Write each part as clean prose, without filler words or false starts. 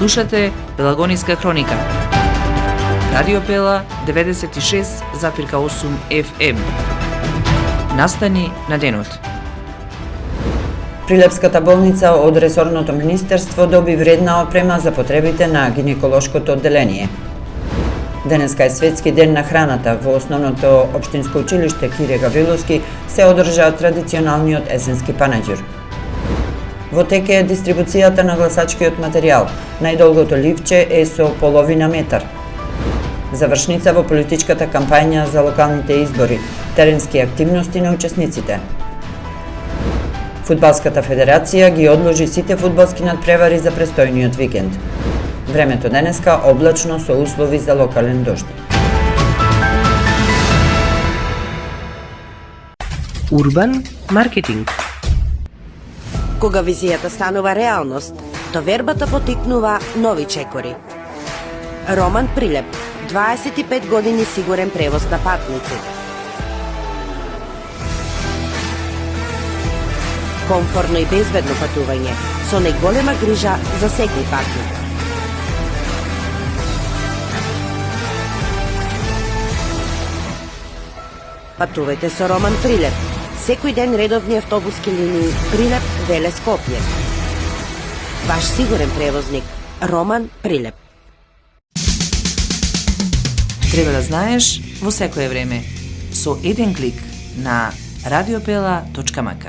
Слушате Пелагониска хроника. Радио Пела 96,8 FM. Настани на денот. Прилепската болница од ресорното министерство доби вредна опрема за потребите на гинеколошкото одделение. Денеска е светски ден на храната. Во основното општинско училиште Кире Гавриловски се одржа традиционалниот есенски панаџир. Во тек е дистрибуцијата на гласачкиот материјал. Најдолгото ливче е со половина метар. Завршница во политичката кампања за локалните избори. Теренски активности на учесниците. Фудбалската федерација ги одложи сите фудбалски надпревари за престојниот викенд. Времето денеска облачно со услови за локален дожд. Урбан маркетинг. Кога визијата станува реалност, довербата потикнува нови чекори. Роман Прилеп, 25 години сигурен превоз на патници. Комфорно и безбедно патување, со најголема грижа за секој патник. Патувајте со Роман Прилеп. Секој ден редовни автобуски линии Прилеп, Велес, Скопје. Ваш сигурен превозник Роман Прилеп. Треба да знаеш во секое време со еден клик на radiopela.mk.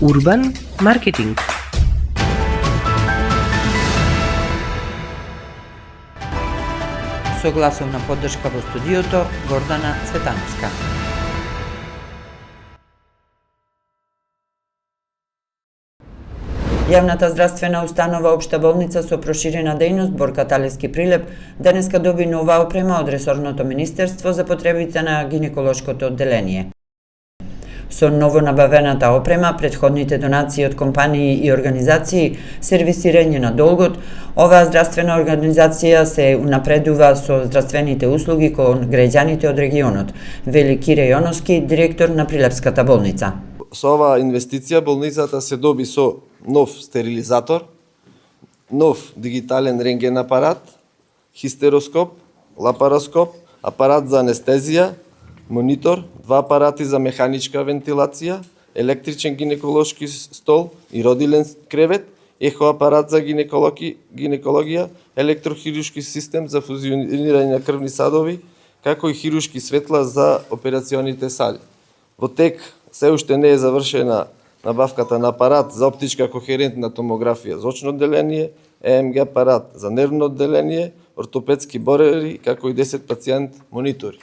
Урбан маркетинг. Со гласовна поддршка во студиото Гордана Цветановска. Јавната здравствена установа Општа болница со проширена дејност Борка Талевски Прилеп денеска доби нова опрема од ресорното министерство за потребите на гинеколошкото одделение. Со новонабавената опрема, предходните донации од компании и организации, сервисирање на долгот, оваа здравствена организација се унапредува со здравствените услуги кон граѓаните од регионот, вели Кире Јоновски, директор на Прилепската болница. Со оваа инвестиција болницата се доби со нов стерилизатор, нов дигитален рентген апарат, хистероскоп, лапароскоп, апарат за анестезија, монитор, 2 апарати за механичка вентилација, електричен гинеколошки стол и родилен кревет, ехоапарат за гинекологија, електрохирушки систем за фузионирање на крвни садови, како и хирушки светла за операционите сали. Во тек се уште не е завршена набавката на апарат за оптичка кохерентна томографија за очно одделение, ЕМГ апарат за нервно одделение, ортопедски борери, како и 10 пациент монитори.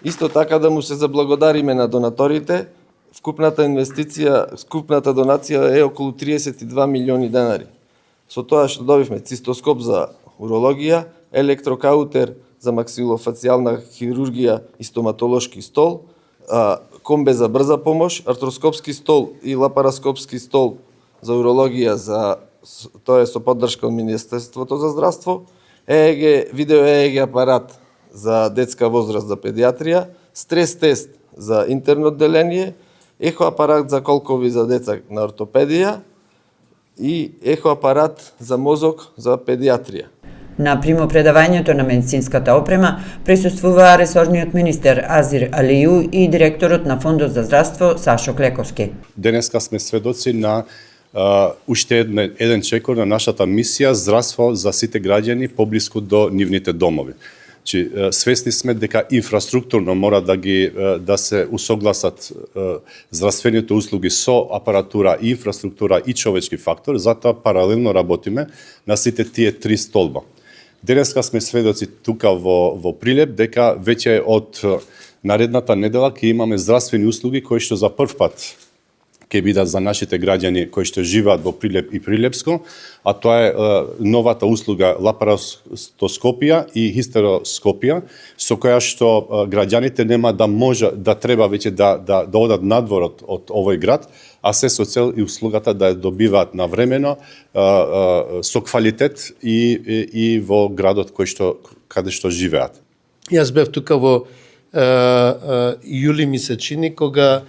Исто така да му се заблагодариме на донаторите, вкупната донација е околу 32 милиони денари. Со тоа што добивме цистоскоп за урологија, електрокаутер за максилофацијална хирургија и стоматолошки стол, комбе за брза помош, артроскопски стол и лапароскопски стол за урологија, тоа е со поддршка од Министерството за здравство, видео ЕЕГ апарат за детска возраст за педиатрија, стрес тест за интерно одделение, ехоапарат за колкови за деца на ортопедија и ехоапарат за мозок за педиатрија. На примопредавањето на медицинската опрема присуствуваа ресорниот министер Азир Алију и директорот на Фондот за здравство Сашо Клековски. Денеска сме сведоци на уште еден чекор на нашата мисија здравство за сите граѓани поблиску до нивните домови. Свесни сме дека инфраструктурно мора да се усогласат здравствените услуги со апаратура, инфраструктура и човечки фактор, затоа паралелно работиме на сите тие 3 столба. Денеска сме сведоци тука во Прилеп дека веќе од наредната недела ќе имаме здравствени услуги кои што за прв пат ќе бидат за нашите граѓани кои што живеат во Прилеп и Прилепско, а тоа е новата услуга лапароскопија и хистероскопија, со која што граѓаните нема да може да треба веќе да одат надвор од овој град, а се со цел и услугата да ја добиваат навремено со квалитет и во градот каде што живеат. Јас бев тука во јули месечини кога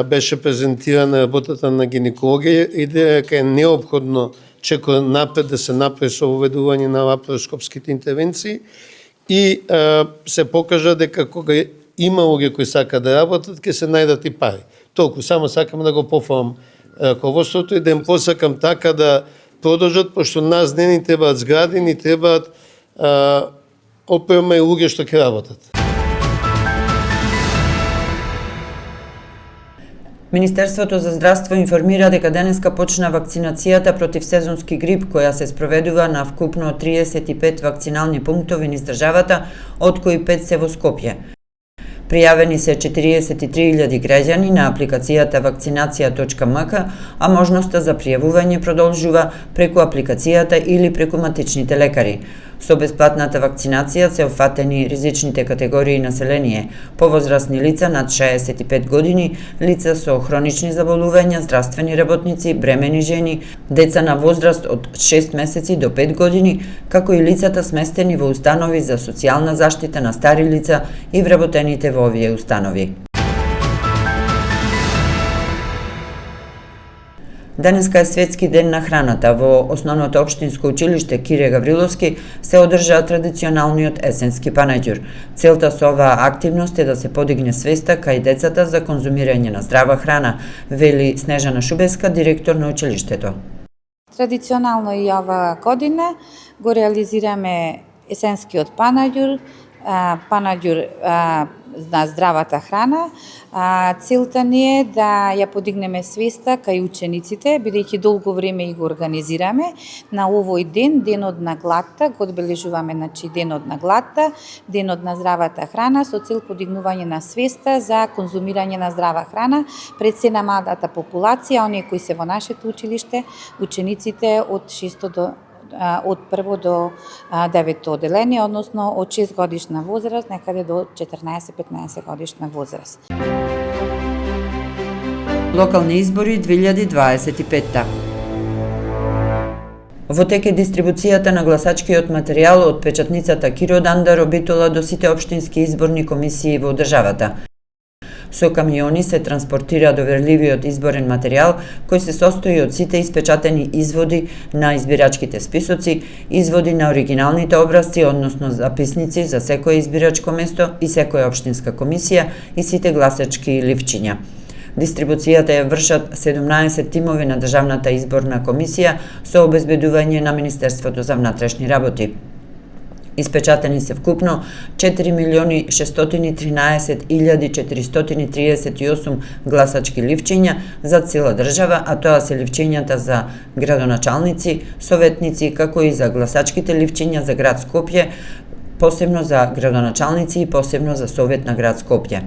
беше презентирана работата на гинекологија, идеја дека е неопходно чекор напред да се направи со уведување на лапароскопските интервенции и се покажа дека кога има луѓе кои сака да работат, ќе се најдат и пари. Толку, само сакам да го пофалам раководството и да им посакам така да продолжат, пошто нас не ни требаат згради, ни требаат опрема и луѓе што ќе работат. Министерството за здравство информира дека денеска почна вакцинацијата против сезонски грип, која се спроведува на вкупно 35 вакцинални пунктови низ државата, од кои 5 се во Скопје. Пријавени се 43.000 граѓани на апликацијата vakcinacija.mk, а можноста за пријавување продолжува преку апликацијата или преку матичните лекари. Со бесплатната вакцинација се офатени ризичните категории население, повозрасни лица над 65 години, лица со хронични заболувања, здравствени работници, бремени жени, деца на возраст од 6 месеци до 5 години, како и лицата сместени во установи за социјална заштита на стари лица и вработените во овие установи. Денеска е Светски ден на храната. Во Основното општинско училиште Кире Гавриловски се одржа традиционалниот есенски панаѓур. Целта со оваа активност е да се подигне свеста кај децата за конзумирање на здрава храна, вели Снежана Шубеска, директор на училиштето. Традиционално и ова година го реализираме есенскиот панаѓур на здравата храна. Целта ни е да ја подигнеме свеста кај учениците, бидејќи долго време и го организираме. На овој ден, денот на гладта, го одбележуваме денот на гладта, денот на здравата храна, со цел подигнување на свеста за конзумирање на здрава храна пред се на младата популација, оние кои се во нашето училиште, учениците од 1 до 9 оделение, односно од 6 годишна возраст, некаде до 14-15 годишна возраст. Локални избори 2025. Во тек е дистрибуцијата на гласачкиот материјал од печатницата Киро Дандар обитола до сите општински изборни комисии во државата. Со камиони се транспортира доверливиот изборен материјал, кој се состои од сите испечатени изводи на избирачките списоци, изводи на оригиналните образци, односно записници за секое избирачко место и секоја општинска комисија и сите гласачки ливчиња. Дистрибуцијата ја вршат 17 тимови на Државната изборна комисија со обезбедување на Министерството за внатрешни работи. Испечатени се вкупно 4.613.438 гласачки ливчиња за цела држава, а тоа се ливчињата за градоначалници, советници, како и за гласачките ливчиња за град Скопје, посебно за градоначалници и посебно за Совет на град Скопје.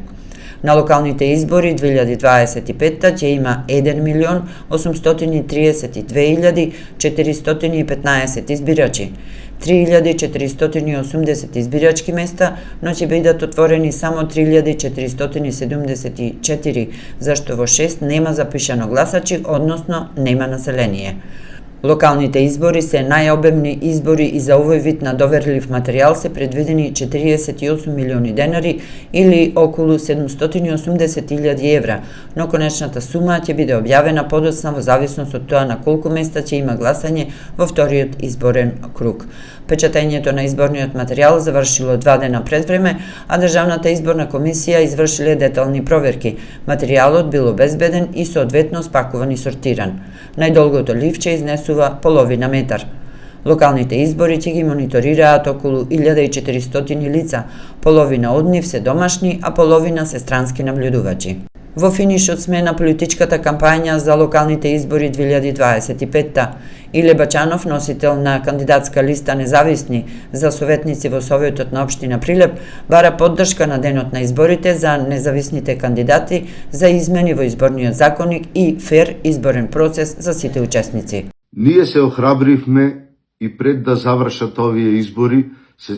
На локалните избори 2025 ќе има 1.832.415 избирачи, 3.480 избирачки места, но ќе бидат отворени само 3.474, зашто во 6 нема запишано гласачи, односно нема население. Локалните избори се најобемни избори и за овој вид на доверлив материјал се предвидени 48 милиони денари или околу 780.000 евра, но конечната сума ќе биде објавена подоцна во зависност од тоа на колку места ќе има гласање во вториот изборен круг. Печатењето на изборниот материјал завршило 2 дена пред време, а Државната изборна комисија извршиле детални проверки. Материјалот бил обезбеден и соодветно спакуван и сортиран. Најдолгото ливче изнесува половина метар. Локалните избори ќе ги мониторираат околу 1400 лица, половина од нив се домашни, а половина се странски наблюдувачи. Во финишот сме на политичката кампања за локалните избори 2025. Иле Бачанов, носител на кандидатска листа Независни за советници во Советот на општина Прилеп, бара поддршка на денот на изборите за независните кандидати за измени во изборниот законник и фер изборен процес за сите учесници. Ние се охрабривме и пред да завршат овие избори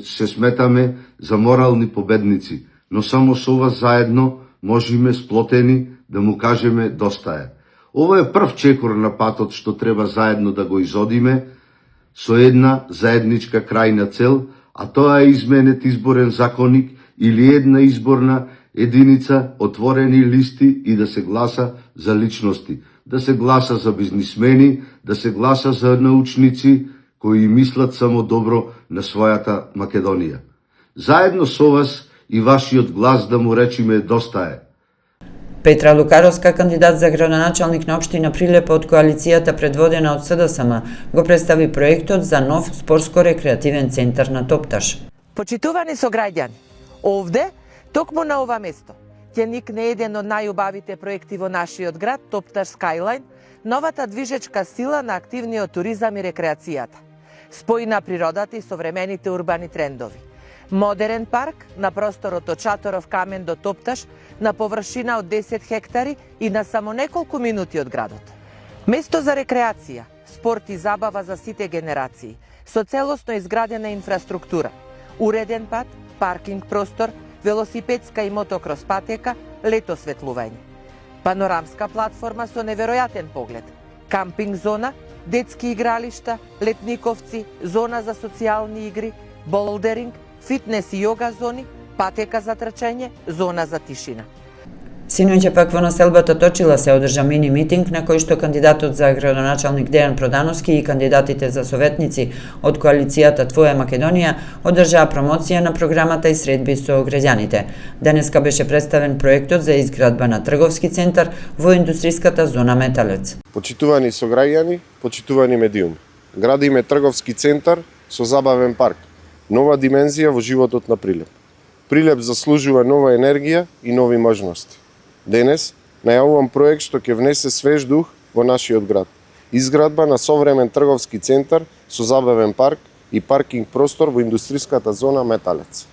се сметаме за морални победници, но само со вас заедно можеме сплотени да му кажеме доста е. Ова е прв чекор на патот што треба заедно да го изодиме со една заедничка крајна цел, а тоа е изменет изборен законник или една изборна единица, отворени листи и да се гласа за личности, да се гласа за бизнисмени, да се гласа за научници кои мислат само добро на својата Македонија. Заедно со вас и вашиот глас да му речиме доста е. Петра Лукаровска, кандидат за градоначалник на општина Прилеп од коалицијата предводена од СДСМ, го представи проектот за нов спортско-рекреативен центар на Топташ. Почитувани сограѓани, овде, токму на ова место, ќе никне еден од најубавите проекти во нашиот град, Топташ Скайлайн, новата движечка сила на активниот туризам и рекреацијата. Спои на природата и современите урбани трендови. Модерен парк на просторот од Чаторов камен до Топташ на површина од 10 хектари и на само неколку минути од градот. Место за рекреација, спорт и забава за сите генерации, со целосно изградена инфраструктура, уреден пат, паркинг простор, велосипедска и мотокрос патека, лето светлување. Панорамска платформа со неверојатен поглед, кампинг зона, детски игралишта, летниковци, зона за социјални игри, болдеринг, фитнес и јога зони, патека за трчање, зона за тишина. Синоќа пак во населбата Точила се одржа мини митинг на кој што кандидатот за градоначалник Дејан Продановски и кандидатите за советници од коалицијата Твоја Македонија одржаа промоција на програмата и средби со граѓаните. Денеска беше представен проектот за изградба на трговски центар во индустриската зона Металец. Почитувани сограѓани, почитувани медиуми. Градиме трговски центар со забавен парк, нова димензија во животот на Прилеп. Прилеп заслужува нова енергија и нови можности. Денес најавувам проект што ќе внесе свеж дух во нашиот град. Изградба на современ трговски центар со забавен парк и паркинг простор во индустриската зона Металец.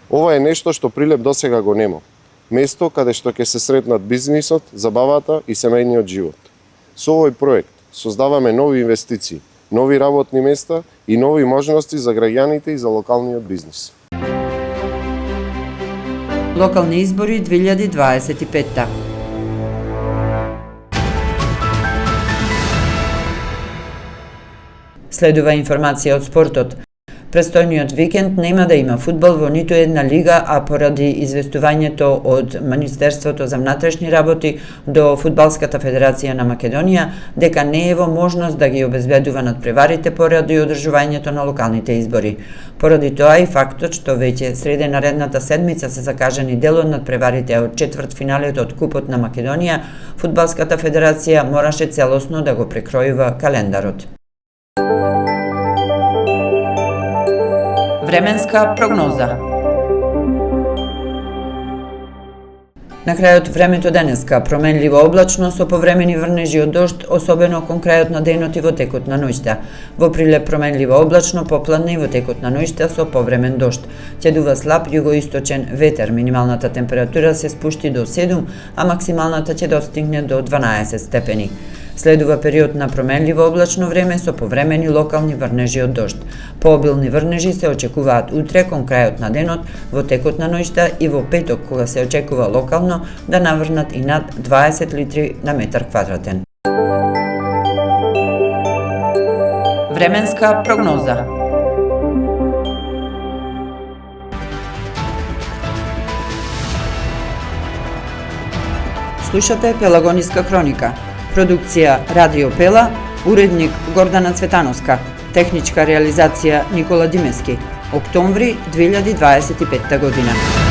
Ова е нешто што Прилеп досега го нема. Место каде што ќе се сретнат бизнисот, забавата и семејниот живот. Со овој проект создаваме нови инвестиции, нови работни места и нови можности за граѓаните и за локалниот бизнис. Локални избори 2025. Следува информација од спортот. Престојниот викенд нема да има фудбал во ниту една лига, а поради известувањето од Министерството за внатрешни работи до Фудбалската федерација на Македонија дека не е во можност да ги обезбедува надпреварите поради одржувањето на локалните избори. Поради тоа и фактот што веќе среде наредната седмица се закажани дел од надпреварите од четвртфиналето од Купот на Македонија, Фудбалската федерација мораше целосно да го прекројува календарот. Временска прогноза. На крајот времето денеска променливо облачно со повремени врнежи од дожд, особено кон крајот на денот и во текот на ноќта. Во Прилеп променливо облачно, попладне и во текот на ноќта со повремен дожд. Ќе дува слаб југоисточен ветер, минималната температура се спушти до 7, а максималната ќе достигне до 12 степени. Следува период на променливо облачно време со повремени локални врнежи од дожд. Пообилни врнежи се очекуваат утре кон крајот на денот, во текот на ноќта и во петок, кога се очекува локално да наврнат и над 20 литри на метар квадратен. Временска прогноза. Слушате Пелагониска хроника. Продукција Радио Пела, уредник Гордана Цветановска, техничка реализација Никола Димески. Октомври 2025 година.